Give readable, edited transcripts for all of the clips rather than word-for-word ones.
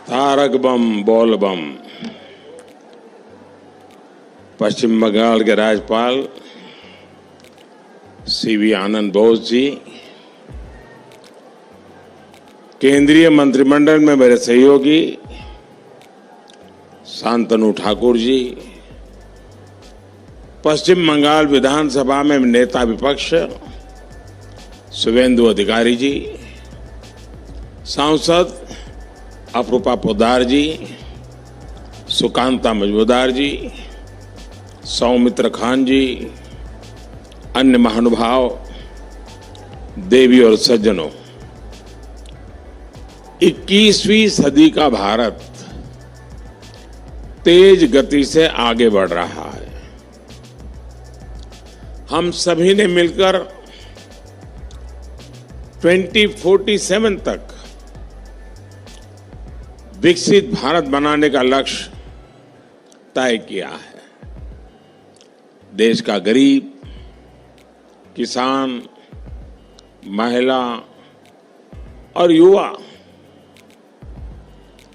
तारक बम बोल बम। पश्चिम बंगाल के राज्यपाल सीवी आनंद बोस जी, केंद्रीय मंत्रिमंडल में मेरे सहयोगी शांतनु ठाकुर जी, पश्चिम बंगाल विधानसभा में नेता विपक्ष शुभेंदु अधिकारी जी, सांसद अपरूपा पोद्दार जी, सुकांता मजूमदार जी, सौमित्र खान जी, अन्य महानुभाव, देवी और सज्जनों, 21वीं सदी का भारत तेज गति से आगे बढ़ रहा है। हम सभी ने मिलकर 2047 तक विकसित भारत बनाने का लक्ष्य तय किया है। देश का गरीब, किसान, महिला और युवा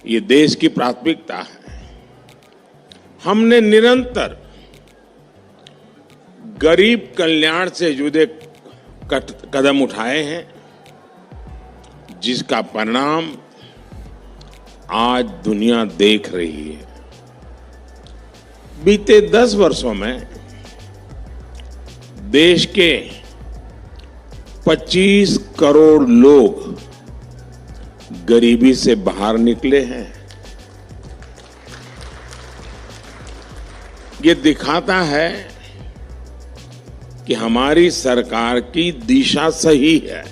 ये देश की प्राथमिकता है। हमने निरंतर गरीब कल्याण से जुड़े कदम उठाए हैं, जिसका परिणाम आज दुनिया देख रही है। बीते 10 वर्षों में देश के 25 करोड़ लोग गरीबी से बाहर निकले हैं। ये दिखाता है कि हमारी सरकार की दिशा सही है,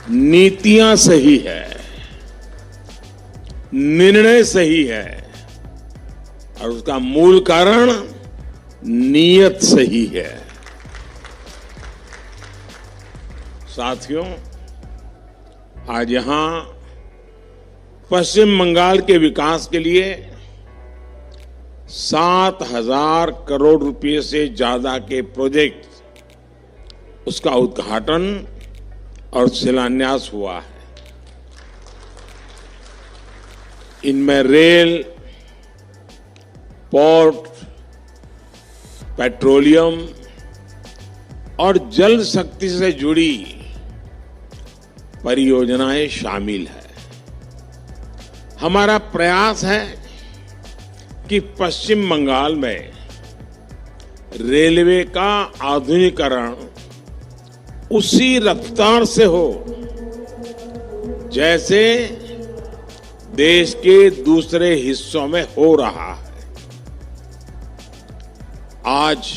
नीतियां सही है, निर्णय सही है और उसका मूल कारण नीयत सही है। साथियों, आज यहां पश्चिम बंगाल के विकास के लिए 7,000 करोड़ रुपए से ज्यादा के प्रोजेक्ट उसका उद्घाटन और शिलान्यास हुआ है। इनमें रेल, पोर्ट, पेट्रोलियम और जल शक्ति से जुड़ी परियोजनाएं शामिल है। हमारा प्रयास है कि पश्चिम बंगाल में रेलवे का आधुनिकीकरण उसी रफ्तार से हो जैसे देश के दूसरे हिस्सों में हो रहा है। आज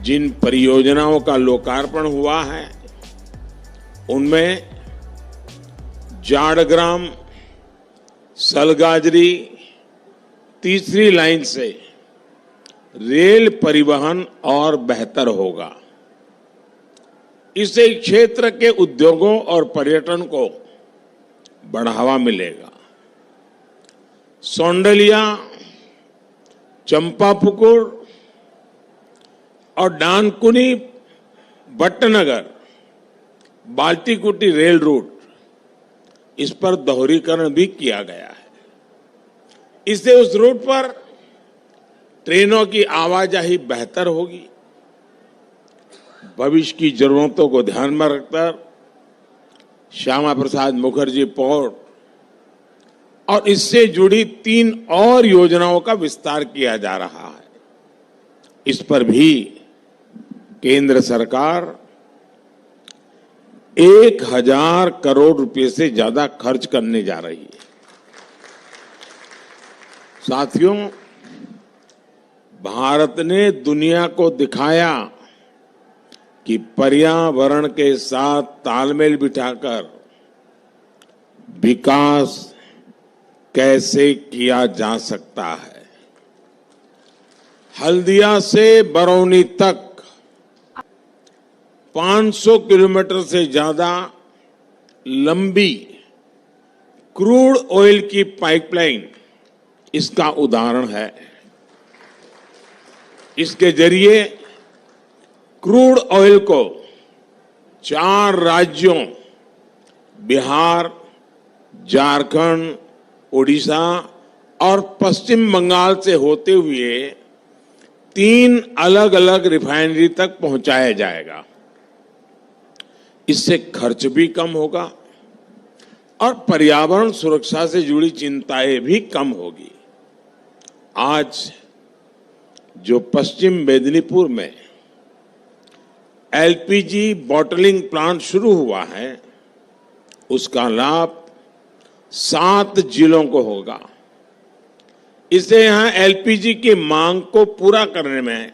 जिन परियोजनाओं का लोकार्पण हुआ है उनमें जाड़ग्राम सलगाजरी तीसरी लाइन से रेल परिवहन और बेहतर होगा। इससे क्षेत्र के उद्योगों और पर्यटन को बढ़ावा मिलेगा। सौंडलिया, चंपापुकुर और डानकुनी भट्टनगर बाल्टीकुटी रेल रूट, इस पर दोहरीकरण भी किया गया है। इससे उस रूट पर ट्रेनों की आवाजाही बेहतर होगी। भविष्य की जरूरतों को ध्यान में रखकर श्यामा प्रसाद मुखर्जी पोर्ट और इससे जुड़ी 3 और योजनाओं का विस्तार किया जा रहा है। इस पर भी केंद्र सरकार 1,000 करोड़ रुपए से ज्यादा खर्च करने जा रही है। साथियों, भारत ने दुनिया को दिखाया कि पर्यावरण के साथ तालमेल बिठाकर विकास कैसे किया जा सकता है। हल्दिया से बरौनी तक 500 किलोमीटर से ज्यादा लंबी क्रूड ऑयल की पाइपलाइन इसका उदाहरण है। इसके जरिए क्रूड ऑयल को 4 राज्यों बिहार, झारखंड, ओडिशा और पश्चिम बंगाल से होते हुए 3 अलग अलग रिफाइनरी तक पहुंचाया जाएगा। इससे खर्च भी कम होगा और पर्यावरण सुरक्षा से जुड़ी चिंताएं भी कम होगी। आज जो पश्चिम मेदिनीपुर में एलपीजी बॉटलिंग प्लांट शुरू हुआ है, उसका लाभ 7 जिलों को होगा। इससे यहां एलपीजी की मांग को पूरा करने में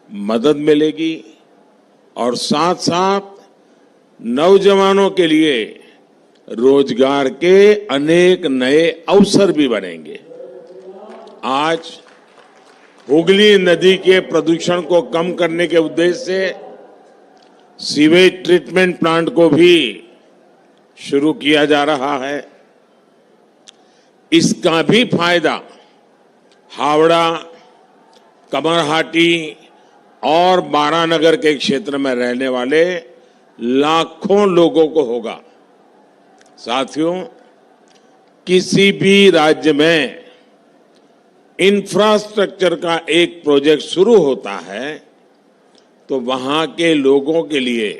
मदद मिलेगी और साथ साथ नौजवानों के लिए रोजगार के अनेक नए अवसर भी बनेंगे। आज हुगली नदी के प्रदूषण को कम करने के उद्देश्य से सीवेज ट्रीटमेंट प्लांट को भी शुरू किया जा रहा है। इसका भी फायदा हावड़ा, कमरहाटी और बारानगर के क्षेत्र में रहने वाले लाखों लोगों को होगा। साथियों, किसी भी राज्य में इंफ्रास्ट्रक्चर का एक प्रोजेक्ट शुरू होता है तो वहां के लोगों के लिए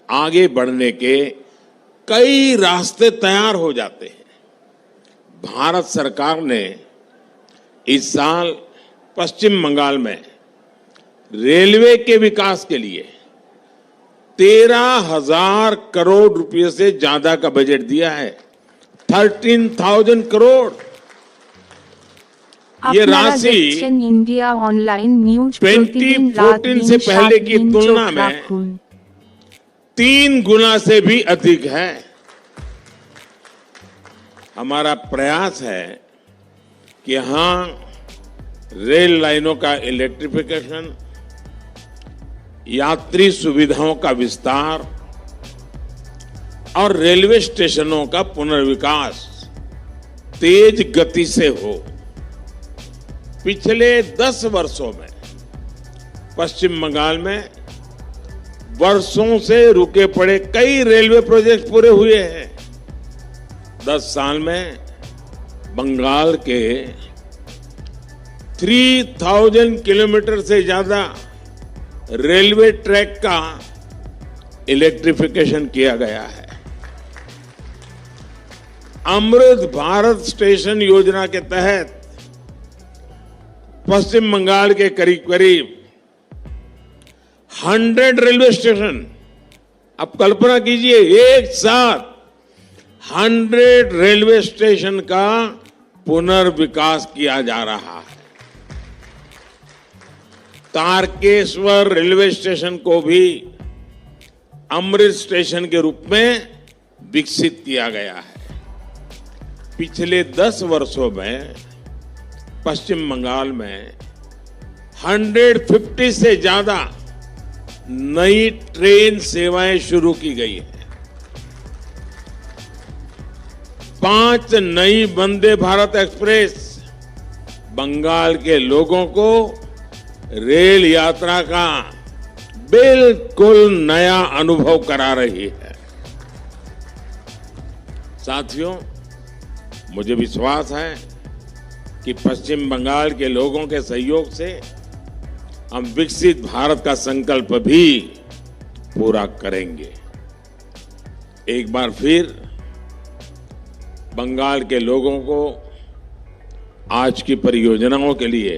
आगे बढ़ने के कई रास्ते तैयार हो जाते हैं। भारत सरकार ने इस साल पश्चिम बंगाल में रेलवे के विकास के लिए 13,000 करोड़ रुपए से ज्यादा का बजट दिया है। 13,000 करोड़। ये राशि इंडिया ऑनलाइन न्यूज 2014 से पहले की तुलना में 3 गुना से भी अधिक है। हमारा प्रयास है कि यहां रेल लाइनों का इलेक्ट्रिफिकेशन, यात्री सुविधाओं का विस्तार और रेलवे स्टेशनों का पुनर्विकास तेज गति से हो। पिछले 10 वर्षों में पश्चिम बंगाल में वर्षों से रुके पड़े कई रेलवे प्रोजेक्ट पूरे हुए हैं। 10 साल में बंगाल के 3,000 किलोमीटर से ज्यादा रेलवे ट्रैक का इलेक्ट्रिफिकेशन किया गया है। अमृत भारत स्टेशन योजना के तहत पश्चिम बंगाल के करीब करीब 100 रेलवे स्टेशन, आप कल्पना कीजिए एक साथ 100 रेलवे स्टेशन का पुनर्विकास किया जा रहा है। तारकेश्वर रेलवे स्टेशन को भी अमृत स्टेशन के रूप में विकसित किया गया है। पिछले 10 वर्षों में पश्चिम बंगाल में 150 से ज्यादा नई ट्रेन सेवाएं शुरू की गई है। 5 नई वंदे भारत एक्सप्रेस बंगाल के लोगों को रेल यात्रा का बिल्कुल नया अनुभव करा रही है। साथियों, मुझे विश्वास है कि पश्चिम बंगाल के लोगों के सहयोग से हम विकसित भारत का संकल्प भी पूरा करेंगे। एक बार फिर बंगाल के लोगों को आज की परियोजनाओं के लिए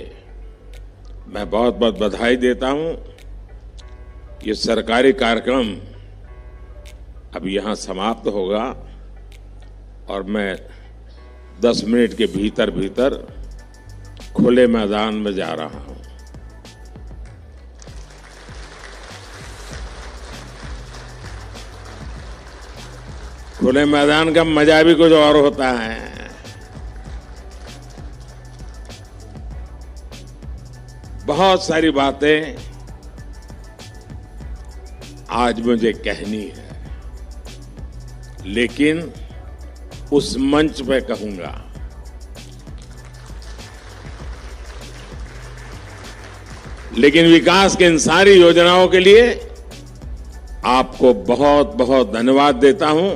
मैं बहुत बहुत बधाई देता हूं। ये सरकारी कार्यक्रम अब यहां समाप्त होगा और मैं 10 मिनट के भीतर भीतर खुले मैदान में जा रहा हूं। खुले मैदान का मजा भी कुछ और होता है। बहुत सारी बातें आज मुझे कहनी है, लेकिन उस मंच पे कहूंगा। लेकिन विकास के इन सारी योजनाओं के लिए आपको बहुत बहुत धन्यवाद देता हूं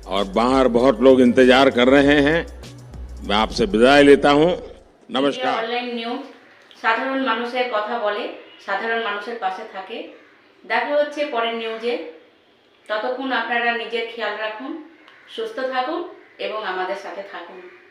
और बाहर बहुत लोग इंतजार कर रहे हैं। मैं आपसे विदाई लेता हूं। नमस्कार। অনলাইন নিউজ সাধারণ মানুষের কথা বলে, সাধারণ মানুষের পাশে থাকে। দেখা হচ্ছে পরের নিউজে। ততক্ষণ আপনারা নিজের খেয়াল রাখুন, সুস্থ থাকুন এবং আমাদের সাথে থাকুন।